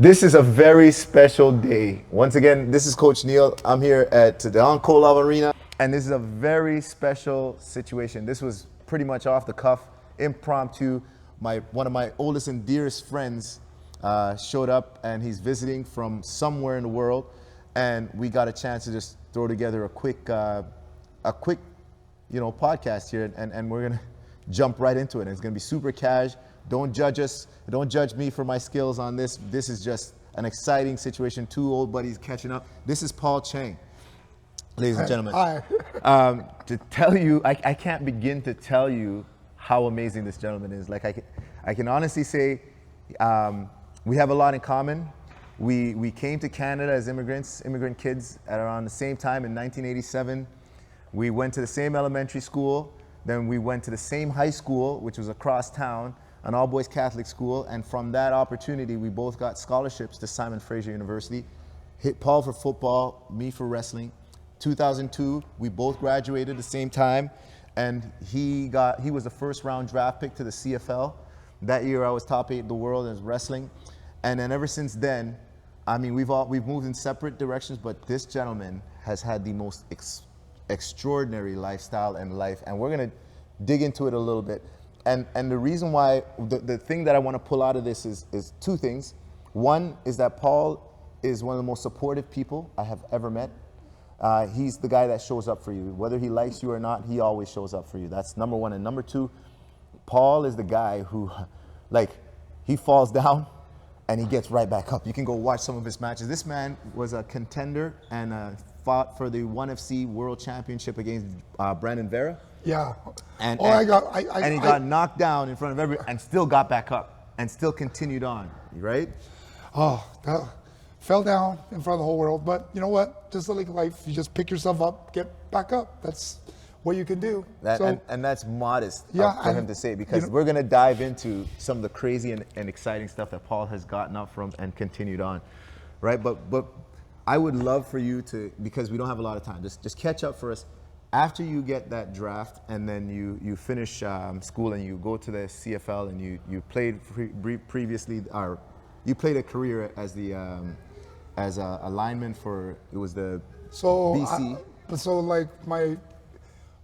This is a very special day. Once again, this is Coach Neal. I'm here at the Oncolov Arena, and this is a very special situation. This was pretty much off the cuff, impromptu. One of my oldest and dearest friends showed up, and he's visiting from somewhere in the world, and we got a chance to just throw together a quick, podcast here, and we're gonna jump right into it. And it's gonna be super cash. Don't judge us. Don't judge me for my skills on this. This is just an exciting situation. Two old buddies catching up. This is Paul Cheng, ladies and gentlemen. Hi. To tell you, I can't begin to tell you how amazing this gentleman is. Like I can honestly say, we have a lot in common. We came to Canada as immigrant kids at around the same time in 1987. We went to the same elementary school. Then we went to the same high school, which was across town, an all-boys Catholic school, and from that opportunity, we both got scholarships to Simon Fraser University. Hit Paul for football, me for wrestling. 2002, we both graduated at the same time, and he was the first-round draft pick to the CFL. That year, I was top 8 in the world in wrestling, and then ever since then, I mean, we've moved in separate directions, but this gentleman has had the most extraordinary lifestyle and life, and we're gonna dig into it a little bit. And the reason why, the thing that I want to pull out of this is two things. One is that Paul is one of the most supportive people I have ever met. He's the guy that shows up for you. Whether he likes you or not, he always shows up for you. That's number one. And number two, Paul is the guy who, he falls down and he gets right back up. You can go watch some of his matches. This man was a contender and fought for the 1FC World Championship against Brandon Vera. Yeah. And he got knocked down in front of everyone and still got back up and still continued on, right? Oh, that fell down in front of the whole world. But you know what? Just like life, you just pick yourself up, get back up. That's what you can do. And that's modest for him to say, because we're going to dive into some of the crazy and exciting stuff that Paul has gotten up from and continued on, right? But I would love for you to, because we don't have a lot of time, just catch up for us. After you get that draft and then you finish school and you go to the CFL and you played previously, or you played a career as a lineman for, it was the BC.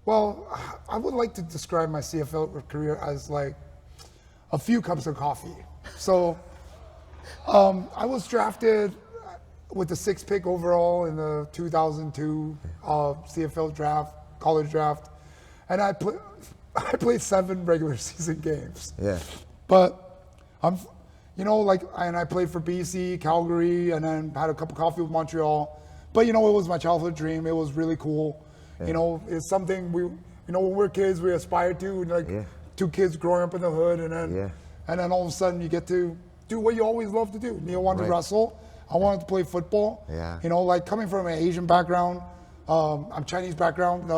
I would like to describe my CFL career as like a few cups of coffee. So I was drafted with the 6th pick overall in the 2002 CFL draft, college draft, and I played 7 regular season games. Yeah. But and I played for BC, Calgary, and then had a cup of coffee with Montreal. But it was my childhood dream. It was really cool. Yeah. It's something when we're kids, we aspire to. Two kids growing up in the hood, and then all of a sudden you get to do what you always love to do. Neal wanted to wrestle. I wanted to play football. Yeah. Coming from an Asian background, I'm Chinese background.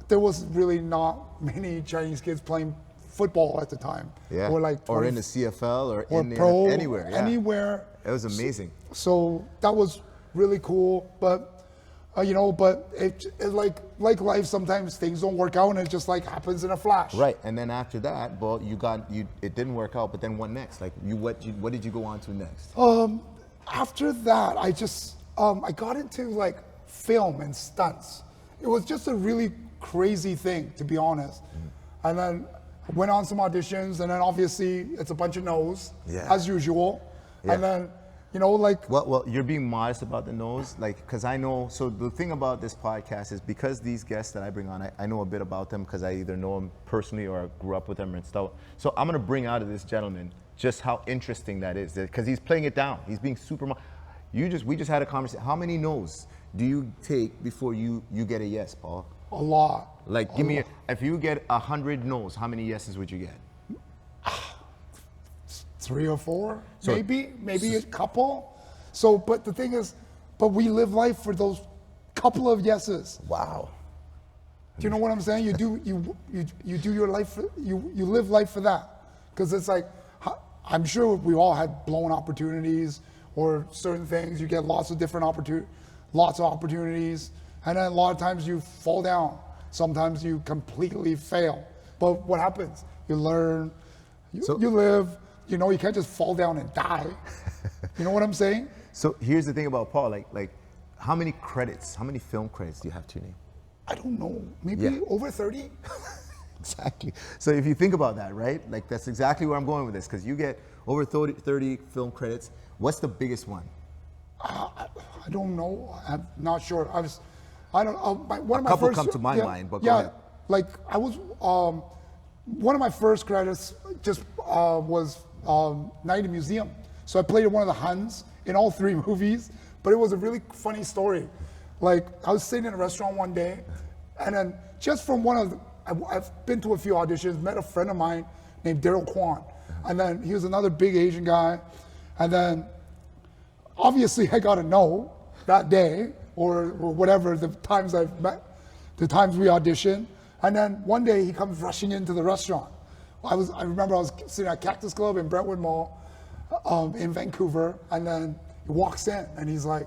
There was really not many Chinese kids playing football at the time. Yeah. Or in the CFL or in pro, anywhere. Yeah. Anywhere. It was amazing. So that was really cool, but it like life, sometimes things don't work out and it just happens in a flash. Right, and then after that, well, it didn't work out, but then what next? What did you go on to next? After that, I just I got into film and stunts. It was just a really crazy thing, to be honest. Mm-hmm. And then I went on some auditions, and then obviously it's a bunch of no's, as usual. Yeah. And then Well, you're being modest about the no's, because I know, so the thing about this podcast is because these guests that I bring on, I know a bit about them because I either know them personally or I grew up with them and stuff. So I'm going to bring out of this gentleman just how interesting that is, because he's playing it down. He's being super, we just had a conversation. How many no's do you take before you get a yes, Paul? A lot. Give me, if you get 100 no's, how many yeses would you get? 3 or 4, maybe a couple. So, but the thing is, we live life for those couple of yeses. Wow. Do you know what I'm saying? You do your life, you live life for that. Because it's I'm sure we all had blown opportunities or certain things. You get lots of different opportunities. And then a lot of times you fall down. Sometimes you completely fail. But what happens? You learn, you live. you know, you can't just fall down and die. You know what I'm saying? So here's the thing about Paul, like how many film credits do you have to your name? I don't know, maybe over 30? Exactly. So if you think about that, right? Like that's exactly where I'm going with this, because you get over 30 film credits. What's the biggest one? I don't know. I'm not sure. I don't. One of my couple first, come to my mind, but go yeah, ahead. like I was. One of my first credits just was Night in Museum. So I played one of the Huns in all 3 movies. But it was a really funny story. Like I was sitting in a restaurant one day, and then just from one of the, I've been to a few auditions, met a friend of mine named Daryl Kwan, and then he was another big Asian guy, and then obviously I got to know that day or whatever the times I've met, the times we auditioned, and then one day he comes rushing into the restaurant. I remember I was sitting at Cactus Club in Brentwood Mall in Vancouver, and then he walks in and he's like,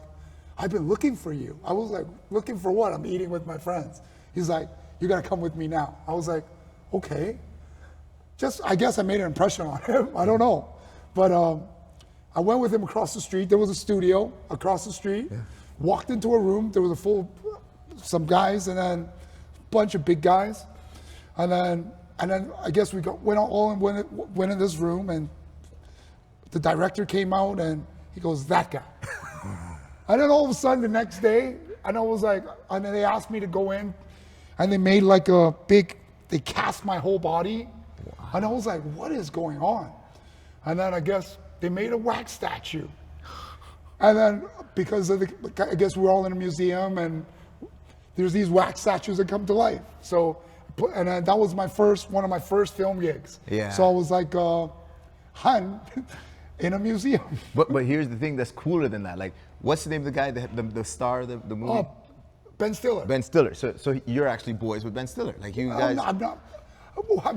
"I've been looking for you." I was like, "Looking for what?" I'm eating with my friends. He's like, "You gotta come with me now." I was like, "Okay." I guess I made an impression on him. I don't know. But I went with him across the street. There was a studio across the street. Yeah. Walked into a room. There was some guys and then a bunch of big guys. And then I guess we went in this room, and the director came out and he goes, "That guy." And then all of a sudden the next day, and I was like, and then they asked me to go in, and they made like they cast my whole body. Wow. And I was like, what is going on? And then I guess they made a wax statue. And then because I guess we're all in a museum, and there's these wax statues that come to life. So, and then that was one of my first film gigs. Yeah. So I was like, Hun in a museum. But here's the thing that's cooler than that. Like, what's the name of the guy, the star of the movie? Ben Stiller. Ben Stiller. So you're actually boys with Ben Stiller. Like you guys. I'm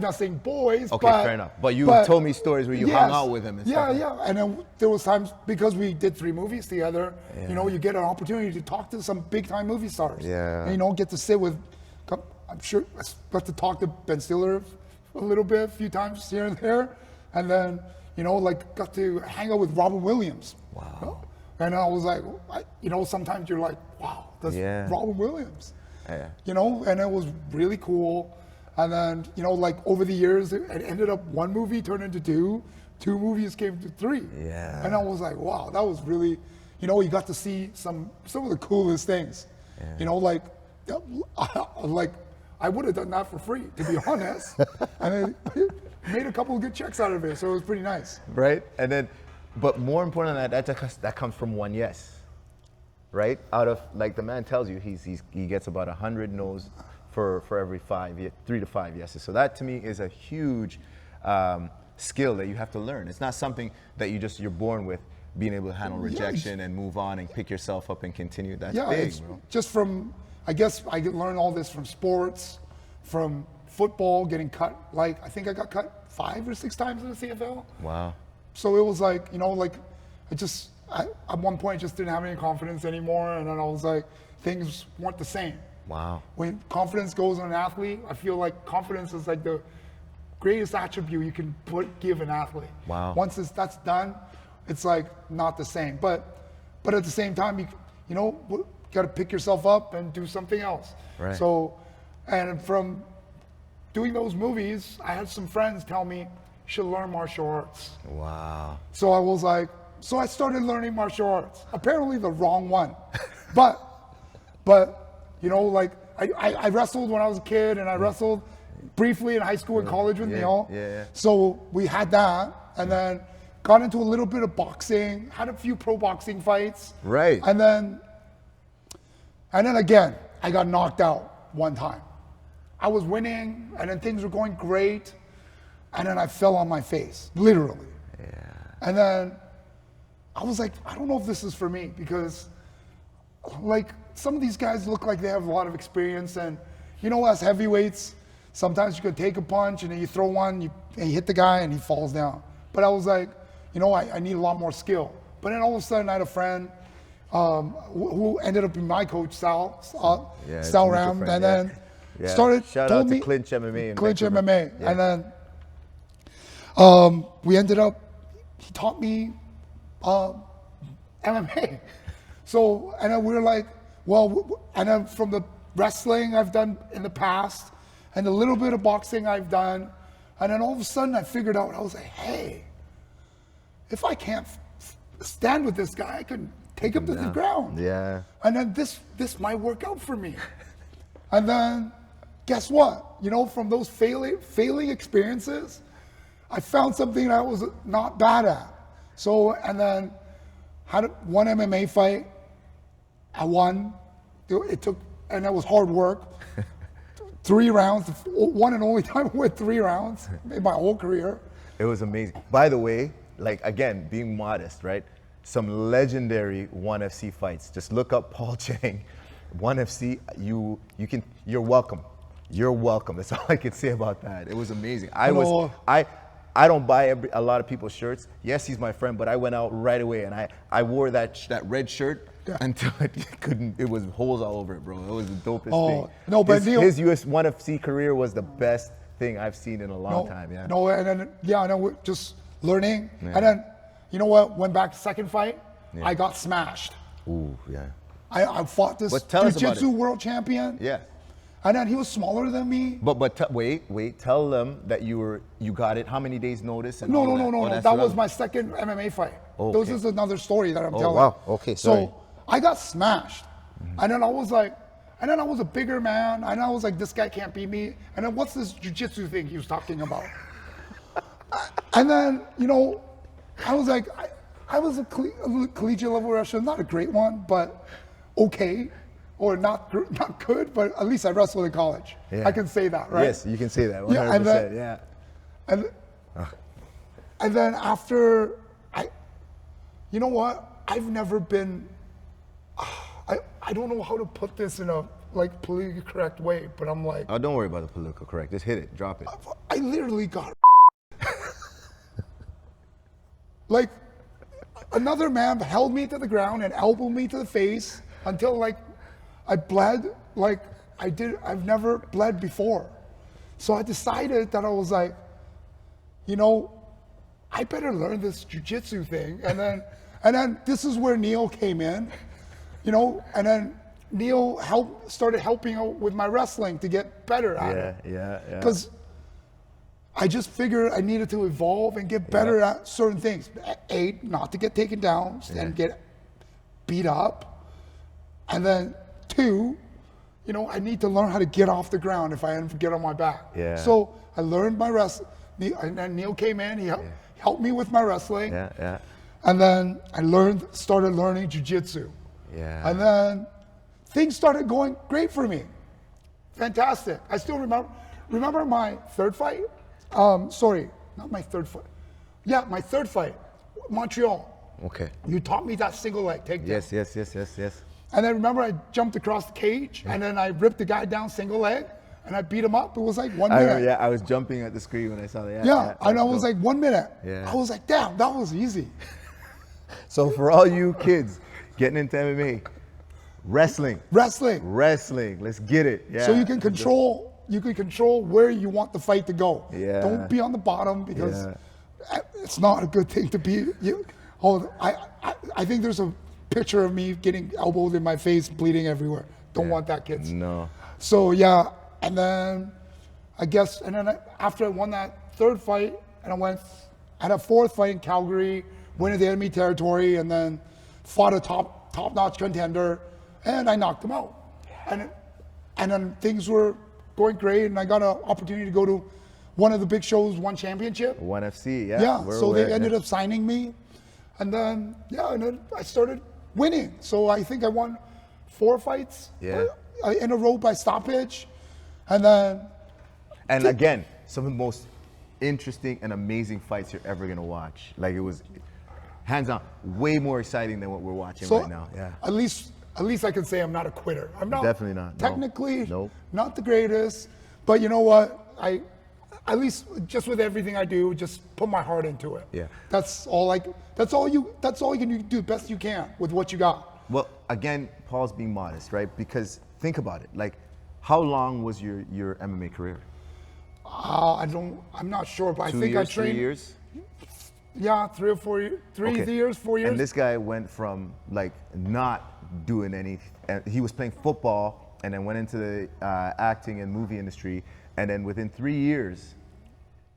not saying boys. Okay, but, fair enough. But you told me stories where you hung out with him and stuff. Yeah. And then there was times, because we did 3 movies together, you know, you get an opportunity to talk to some big time movie stars. Yeah. And, you know, get to sit with, I'm sure I got to talk to Ben Stiller a little bit, a few times here and there. And then, you know, like got to hang out with Robin Williams. Wow. And I was like, you know, sometimes you're like, wow, that's Robin Williams. Yeah. You know, and it was really cool. And then, you know, like over the years, it ended up 1 movie turned into 2, 2 movies came to 3. Yeah. And I was like, wow, that was really, you know, you got to see some of the coolest things. Yeah. You know, like I would have done that for free, to be honest. And it made a couple of good checks out of it, so it was pretty nice. Right, and then, but more important than that comes from 1 yes, right? Out of, like the man tells you, he gets about 100 no's for every 3 to 5 yeses. So that to me is a huge skill that you have to learn. It's not something that you're born with, being able to handle rejection and move on and pick yourself up and continue. That's big, bro. Just from, I guess I learned all this from sports, from football, getting cut. Like, I think I got cut 5 or 6 times in the CFL. Wow. So it was like, you know, like, I at one point just didn't have any confidence anymore. And then I was like, things weren't the same. Wow. When confidence goes on an athlete, I feel like confidence is like the greatest attribute you can give an athlete. Wow. Once that's done, it's like not the same. But at the same time, you know, got to pick yourself up and do something else. Right. So, and from doing those movies, I had some friends tell me, you should learn martial arts. Wow. So I was like, so I started learning martial arts. Apparently the wrong one. but you know, like I wrestled when I was a kid, and I wrestled briefly in high school and college with Neal. Yeah. So we had that, and then got into a little bit of boxing, had a few pro boxing fights. Right. And then again, I got knocked out one time. I was winning, and then things were going great, and then I fell on my face, literally. Yeah. And then I was like, I don't know if this is for me, because like some of these guys look like they have a lot of experience, and you know, as heavyweights, sometimes you could take a punch and then you throw one, and you hit the guy and he falls down. But I was like, you know, I need a lot more skill. But then all of a sudden I had a friend who ended up being my coach, Sal Ram, and then started Shout out to Clinch MMA. Clinch MMA. Yeah. And then we ended up he taught me MMA. So, and then we were like, well, and then from the wrestling I've done in the past, and a little bit of boxing I've done, and then all of a sudden I figured out, I was like, hey, if I can't stand with this guy, I could take him to the ground. Yeah. And then this might work out for me. And then guess what? You know, from those failing experiences, I found something that I was not bad at. So, and then had one MMA fight. I won. It took, and that was hard work. 3 rounds, one and only time I went 3 rounds in my whole career. It was amazing. By the way, like again, being modest, right? Some legendary 1FC fights. Just look up Paul Cheng, 1FC. You're welcome. You're welcome. That's all I can say about that. It was amazing. I don't buy a lot of people's shirts. Yes, he's my friend, but I went out right away and I wore that red shirt until it was holes all over it, bro. It was the dopest thing. No, but his US 1FC career was the best thing I've seen in a long time. Yeah. No, and then and then we're just learning. Yeah. And then you know what? Went back second fight, I got smashed. Ooh, yeah. I fought this jiu-jitsu world champion. Yeah. And then he was smaller than me. But wait. Tell them that you got it. How many days notice? And No. That was my second MMA fight. Okay. This is another story that I'm telling. Wow. Okay. Sorry. So I got smashed, and then I was like, and then I was a bigger man, and I was like, this guy can't beat me. And then what's this jiu-jitsu thing he was talking about? And then you know, I was like, I was a collegiate level wrestler, not a great one, but okay. Or not good, but at least I wrestled in college. Yeah. I can say that, right? Yes, you can say that. 100%. Yeah. And then after you know what? I've never been. I don't know how to put this in a like politically correct way, but I'm like. Oh, don't worry about the political correct. Just hit it. Drop it. I literally got. Like another man held me to the ground and elbowed me to the face until like. I bled like I've never bled before. So I decided that I was like, you know, I better learn this jiu-jitsu thing. And then this is where Neal came in, you know, and then Neal started helping out with my wrestling to get better at it. Yeah. Because I just figured I needed to evolve and get better at certain things. A, not to get taken down and get beat up. And then 2, you know, I need to learn how to get off the ground if I ever get on my back. Yeah. So I learned my wrestling. And then Neal came in. He helped me with my wrestling. Yeah. And then I started learning jiu-jitsu. Yeah. And then things started going great for me. Fantastic. I still remember my third fight. Sorry, not my third fight. Yeah, my third fight, Montreal. Okay. You taught me that single leg takedown. Yes. And then remember I jumped across the cage and then I ripped the guy down single leg and I beat him up. It was like 1 minute. I was jumping at the screen when I saw that. Yeah, and I was like 1 minute. Yeah. I was like, damn, that was easy. So for all you kids getting into MMA, wrestling. Let's get it. Yeah. So you can control where you want the fight to go. Yeah. Don't be on the bottom because it's not a good thing to be. I think there's a picture of me getting elbowed in my face, bleeding everywhere. Don't want that, kids. No. So and then after I won that third fight, and I had a fourth fight in Calgary, went into the enemy territory, and then fought a top-notch contender, and I knocked him out. And then things were going great, and I got an opportunity to go to one of the big shows, One Championship. 1FC, yeah. Yeah, so they ended up signing me, and then I started winning. So I think I won 4 fights in a row by stoppage, and then. And again, some of the most interesting and amazing fights you're ever gonna watch. Like it was, hands down, way more exciting than what we're watching right now. Yeah. At least I can say I'm not a quitter. I'm not. Definitely not. Technically, Nope. Not the greatest, but you know what? At least just with everything I do, just put my heart into it. Yeah. That's all you can do best you can with what you got. Well, again, Paul's being modest, right? Because think about it. Like, how long was your MMA career? I'm not sure, but I think I trained 3 years. Yeah, 3 or 4 years, 3 Okay. years, 4 years. And this guy went from like not doing any, he was playing football and then went into the acting and movie industry. And then within 3 years,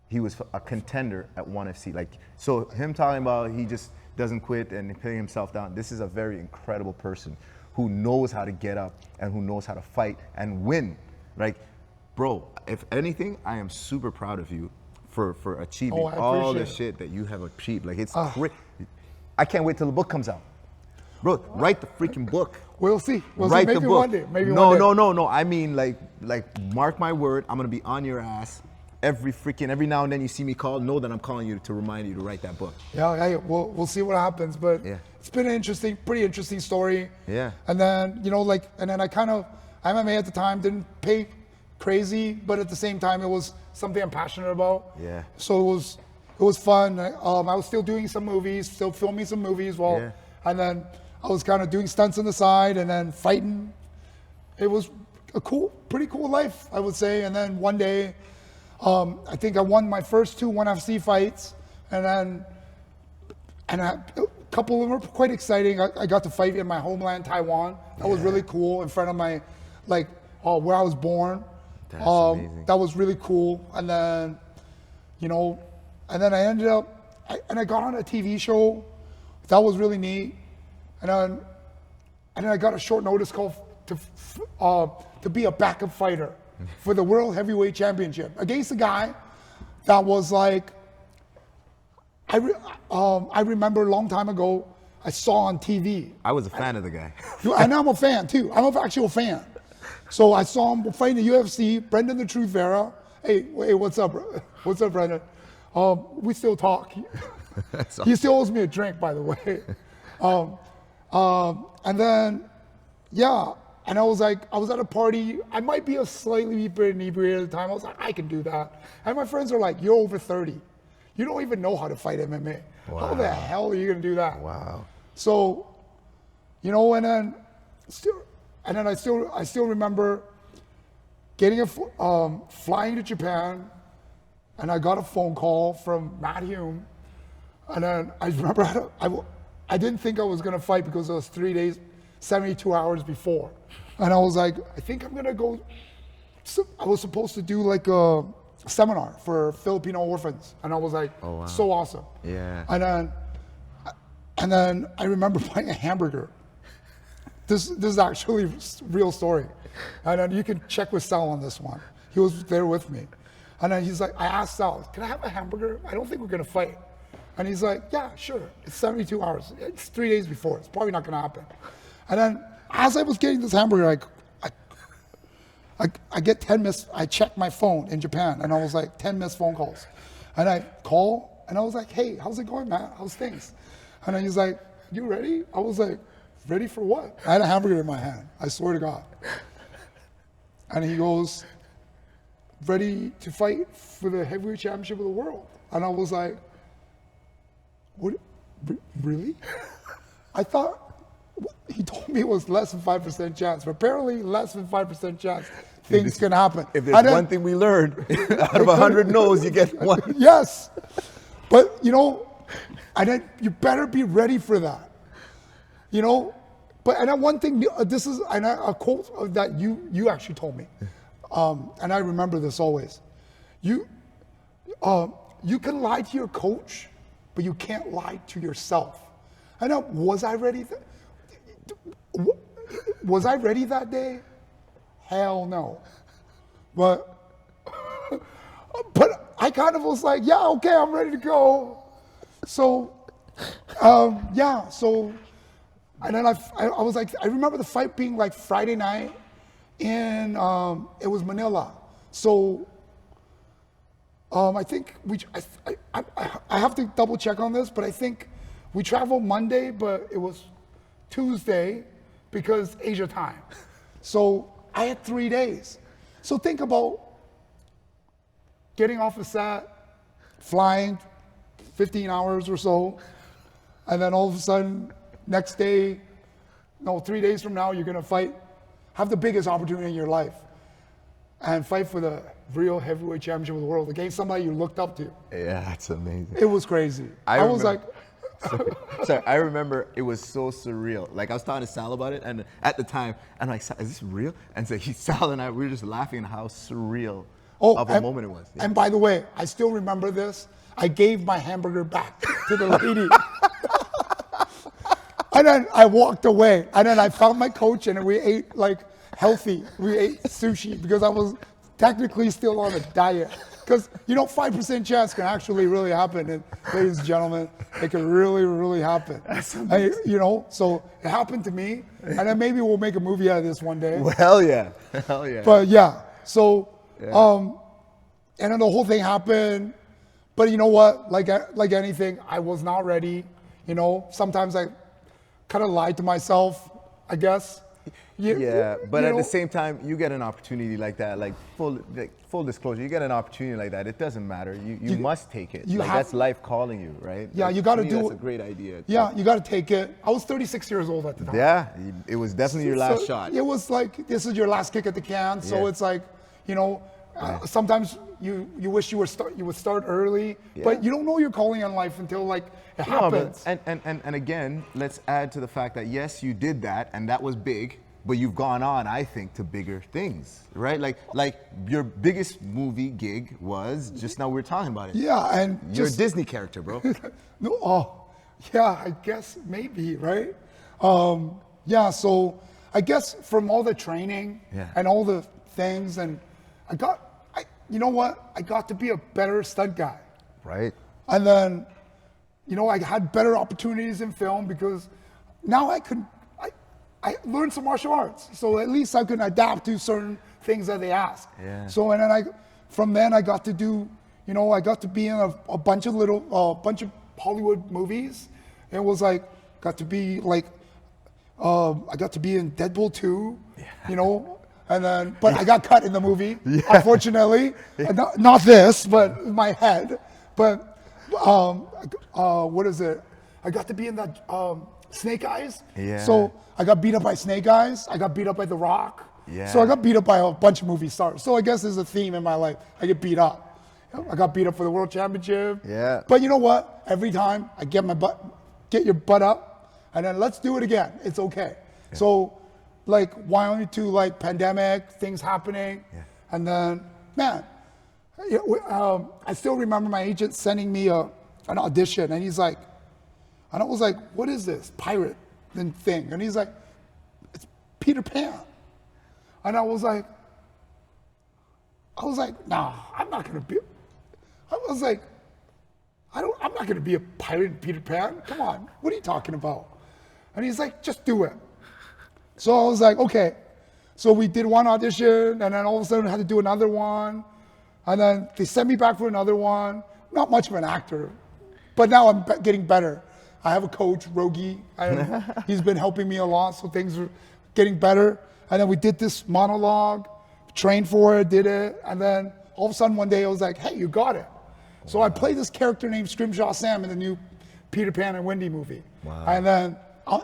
he was a contender at 1FC. Like, so him talking about he just doesn't quit and putting himself down. This is a very incredible person who knows how to get up and who knows how to fight and win. Like, bro, if anything, I am super proud of you for achieving all the shit that you have achieved. Like, it's great. I can't wait till the book comes out. Bro, write the freaking book. We'll see. Write Maybe the book. one day. Maybe no, one day. no. I mean, like, mark my word. I'm gonna be on your ass every now and then. You see me call. Know that I'm calling you to remind you to write that book. Yeah, we'll see what happens. But it's been an pretty interesting story. Yeah. And then MMA at the time didn't pay crazy, but at the same time it was something I'm passionate about. Yeah. So it was fun. I was still doing some movies, still filming some movies and then I was kind of doing stunts on the side and then fighting. It was a pretty cool life, I would say. And then one day, I think I won my first 2 1FC fights, and a couple of them were quite exciting. I got to fight in my homeland, Taiwan. That was really cool in front of my, where I was born. That's amazing. That was really cool. And then, I ended up, I got on a TV show. That was really neat. And then I got a short notice call to be a backup fighter for the World Heavyweight Championship against a guy that was like, I remember a long time ago, I saw on TV. I was a fan of the guy. And I'm a fan too. I'm an actual fan. So I saw him fighting the UFC, Brendan the Truth Vera. Hey, what's up, bro? What's up, Brendan? We still talk. He still owes me a drink, by the way. And then, and I was at a party. I might be a slightly inebriated at the time. I was like, I can do that. And my friends are like, you're over 30. You don't even know how to fight MMA. Wow. How the hell are you gonna do that? Wow. So, and then I still remember getting flying to Japan, and I got a phone call from Matt Hume, and then I remember I didn't think I was gonna fight because it was 3 days, 72 hours before, and I was like, I think I'm gonna go. So I was supposed to do like a seminar for Filipino orphans, and I was like, oh, wow. So awesome. Yeah. And then I remember buying a hamburger. This is actually a real story. And then you can check with Sal on this one. He was there with me. And then he's like, I asked Sal, can I have a hamburger? I don't think we're gonna fight. And he's like, yeah, sure. It's 72 hours. It's 3 days before. It's probably not gonna happen. And then as I was getting this hamburger, I get 10 missed, I checked my phone in Japan, and I was like, 10 missed phone calls. And I call, and I was like, hey, how's it going, Matt? How's things? And then he's like, you ready? I was like, ready for what? I had a hamburger in my hand, I swear to God. And he goes, ready to fight for the heavyweight championship of the world. And I was like, what, really? I thought, he told me it was less than 5% chance, but apparently less than 5% chance things can happen. If there's one thing we learned, out of 100 no's, you get one. Yes, but and then you better be ready for that. But and then one thing, this is a quote that you actually told me, and I remember this always. You can lie to your coach, but you can't lie to yourself. I know. Was I ready? Was I ready that day? Hell no. But I kind of was like, yeah, okay, I'm ready to go. So, So, and then I was like, I remember the fight being like Friday night, and it was Manila. So, I think I have to double check on this, but I think we traveled Monday, but it was Tuesday because Asia time. So I had 3 days. So think about getting off a set, flying 15 hours or so, and then all of a sudden, next day, 3 days from now, you're gonna fight, have the biggest opportunity in your life. and fight for the real heavyweight championship of the world against somebody you looked up to. Yeah, that's amazing. It was crazy. I was like, sorry, I remember it was so surreal. Like I was talking to Sal about it, and at the time, I'm like, "Sal, is this real?" And so Sal and I, we were just laughing at how surreal of a moment it was. Yeah. And by the way, I still remember this. I gave my hamburger back to the lady. And then I walked away. And then I found my coach, and we ate like healthy. We ate sushi because I was technically still on a diet. Because, 5% chance can actually really happen. And ladies and gentlemen, it can really, really happen. So it happened to me. And then maybe we'll make a movie out of this one day. Well, hell yeah. Hell yeah. But yeah, so, and then the whole thing happened. But you know what? Like anything, I was not ready. Sometimes I kind of lied to myself, I guess. But at the same time, you get an opportunity like that, like full disclosure, you get an opportunity like that. It doesn't matter. You must take it. That's life calling you, right? Yeah, you got to do it. That's a great idea. Yeah, you got to take it. I was 36 years old at the time. Yeah, it was definitely your last shot. It was like, this is your last kick at the can. So it's like, sometimes you wish you would start early, but you don't know your calling on life until like it happens. And again, let's add to the fact that yes, you did that, and that was big. But you've gone on, I think, to bigger things, right? Like your biggest movie gig was just now we were talking about it. Yeah, and you're a Disney character, bro. I guess maybe, right? So I guess from all the training and all the things, and I got to be a better stunt guy. Right. And then, I had better opportunities in film because now I learned some martial arts, so at least I could adapt to certain things that they ask. Yeah. So and then from then I got to do, I got to be in a bunch of Hollywood movies. It was like got to be like, I got to be in Deadpool 2, and then but I got cut in the movie, unfortunately. Not this, but my head. But what is it? I got to be in that. Snake Eyes. Yeah. So I got beat up by Snake Eyes. I got beat up by The Rock. Yeah. So I got beat up by a bunch of movie stars. So I guess there's a theme in my life. I get beat up. I got beat up for the World Championship. Yeah. But you know what? Every time I get your butt up, and then let's do it again. It's okay. Yeah. So like why to like pandemic, things happening. Yeah. And then, man, I still remember my agent sending me an audition, and he's like, and I was like, what is this pirate thing? And he's like, it's Peter Pan. And I was like, nah, I'm not gonna be. I was like, I'm not gonna be a pirate in Peter Pan. Come on, what are you talking about? And he's like, just do it. So I was like, okay. So we did one audition, and then all of a sudden I had to do another one. And then they sent me back for another one. Not much of an actor, but now I'm getting better. I have a coach, Rogi. He's been helping me a lot, so things are getting better. And then we did this monologue, trained for it, did it, and then all of a sudden one day I was like, hey, you got it. So I played this character named Scrimshaw Sam in the new Peter Pan and Wendy movie. Wow. And then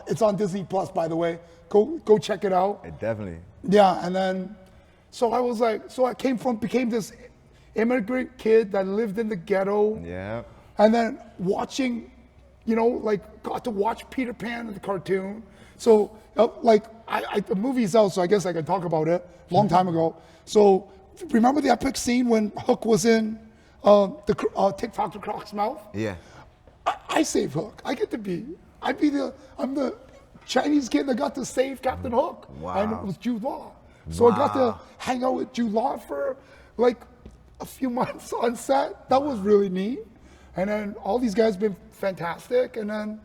it's on Disney Plus, by the way. Go check it out. Definitely. Yeah, and then so I was like, so I became this immigrant kid that lived in the ghetto. Yeah. And then watching, got to watch Peter Pan in the cartoon. So, the movie's out, so I guess I can talk about it. Long time ago. So, remember the epic scene when Hook was in the Tic-Tac Croc's mouth? Yeah. I save Hook. I'm the Chinese kid that got to save Captain Hook. Wow. And it was Jude Law. So I got to hang out with Jude Law for a few months on set. That was really neat. And then all these guys been fantastic. And then,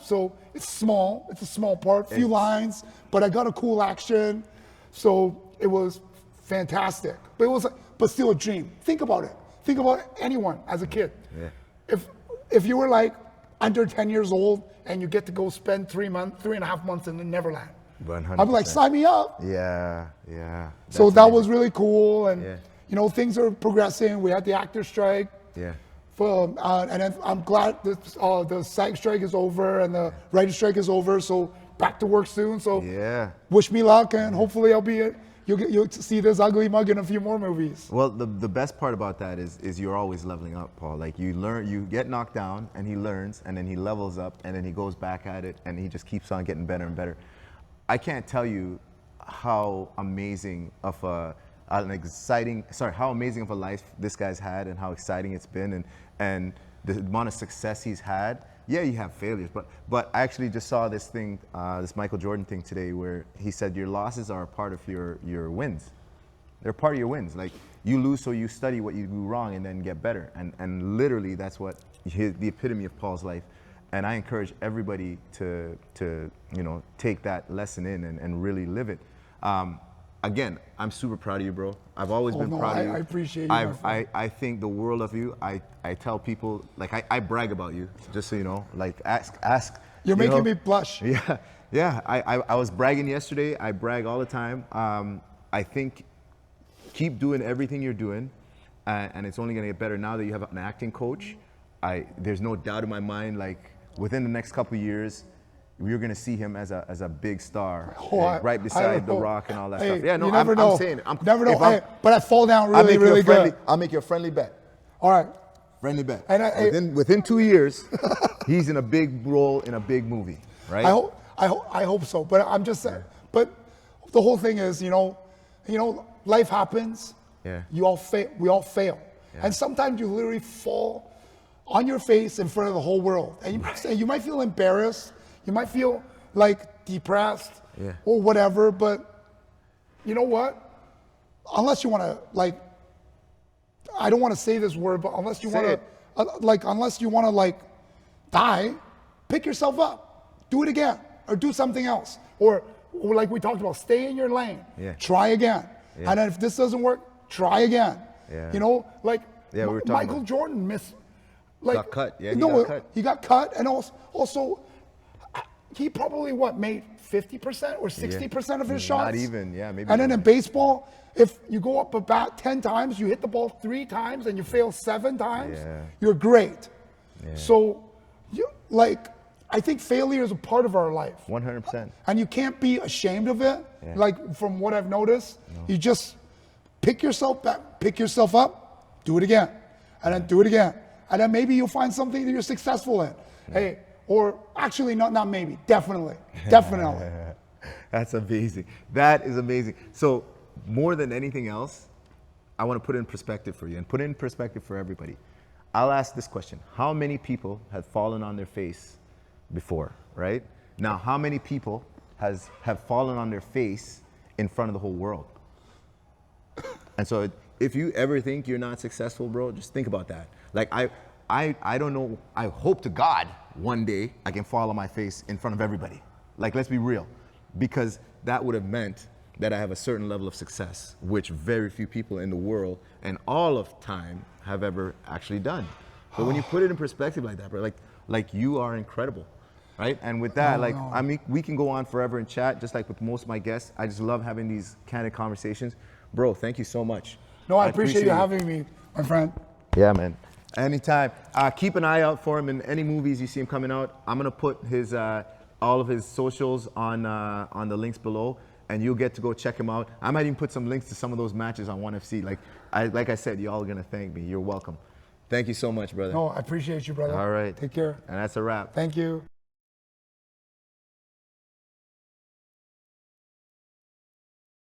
so it's small. It's a small part, few lines, but I got a cool action. So it was fantastic. But still a dream. Think about it. Think about anyone as a kid. Yeah. If you were like under 10 years old and you get to go spend 3.5 months in the Neverland, 100%. I'd be like, sign me up. Yeah. So that was really cool. And, things are progressing. We had the actor strike. Yeah. And then I'm glad that the SAG strike is over and the writer strike is over. So back to work soon. So wish me luck, and hopefully I'll be, you'll see this ugly mug in a few more movies. Well, the best part about that is you're always leveling up, Paul. Like you learn, you get knocked down, and he learns, and then he levels up, and then he goes back at it, and he just keeps on getting better and better. I can't tell you how amazing of how amazing of a life this guy's had, and how exciting it's been, and the amount of success he's had. Yeah, you have failures, but I actually just saw this thing, this Michael Jordan thing today, where he said your losses are a part of your wins. They're part of your wins. Like you lose, so you study what you do wrong and then get better. And literally, that's what the epitome of Paul's life. And I encourage everybody to take that lesson in and really live it. Again, I'm super proud of you, bro. I've always been proud of you. I appreciate you. I think the world of you. I tell people, like, I brag about you, just so you know. Like, ask. You're making me blush. Yeah. I was bragging yesterday. I brag all the time. I think keep doing everything you're doing, and it's only gonna get better now that you have an acting coach. There's no doubt in my mind, like, within the next couple of years, we're gonna see him as a big star, right beside The Rock and all that stuff. Yeah, no, you never know. I'm saying it. Never know. But I fall down really good. I'll make you a friendly bet. All right. Friendly bet. And within 2 years, he's in a big role in a big movie, right? I hope so. But I'm just saying. But the whole thing is, life happens. Yeah. We all fail. Yeah. And sometimes you literally fall on your face in front of the whole world, and you might feel embarrassed. You might feel like depressed or whatever, but you know what? Unless you want to, like, I don't want to say this word, but unless you want to, die, pick yourself up, do it again, or do something else, or like we talked about, stay in your lane, try again, and then if this doesn't work, try again. Michael Jordan missed. Got cut. Yeah, he got cut. He got cut, and also he probably made 50% or 60% of his shots. Not even, maybe. And then in baseball, if you go up a bat 10 times, you hit the ball 3 times, and you fail 7 times, you're great. Yeah. So, I think failure is a part of our life. 100%. And you can't be ashamed of it. Yeah. Like from what I've noticed, you just pick yourself up, do it again, and then do it again. And then maybe you'll find something that you're successful in. Hey, or actually not maybe, definitely. That's amazing. That is amazing. So more than anything else, I want to put it in perspective for you and put it in perspective for everybody. I'll ask this question. How many people have fallen on their face before, right? Now, how many people have fallen on their face in front of the whole world? And so if you ever think you're not successful, bro, just think about that. Like, I don't know, I hope to God one day I can fall on my face in front of everybody. Like, let's be real. Because that would have meant that I have a certain level of success, which very few people in the world and all of time have ever actually done. But when you put it in perspective like that, bro, like you are incredible, right? And with that, I mean, we can go on forever and chat, just like with most of my guests. I just love having these candid conversations. Bro, thank you so much. No, I appreciate you having me, my friend. Yeah, man. Anytime. Keep an eye out for him in any movies you see him coming out. I'm gonna put his all of his socials on the links below, and you'll get to go check him out. I might even put some links to some of those matches on 1FC. Like I said, you all are gonna thank me. You're welcome. Thank you so much, brother. No, I appreciate you, brother. All right. Take care. And that's a wrap. Thank you.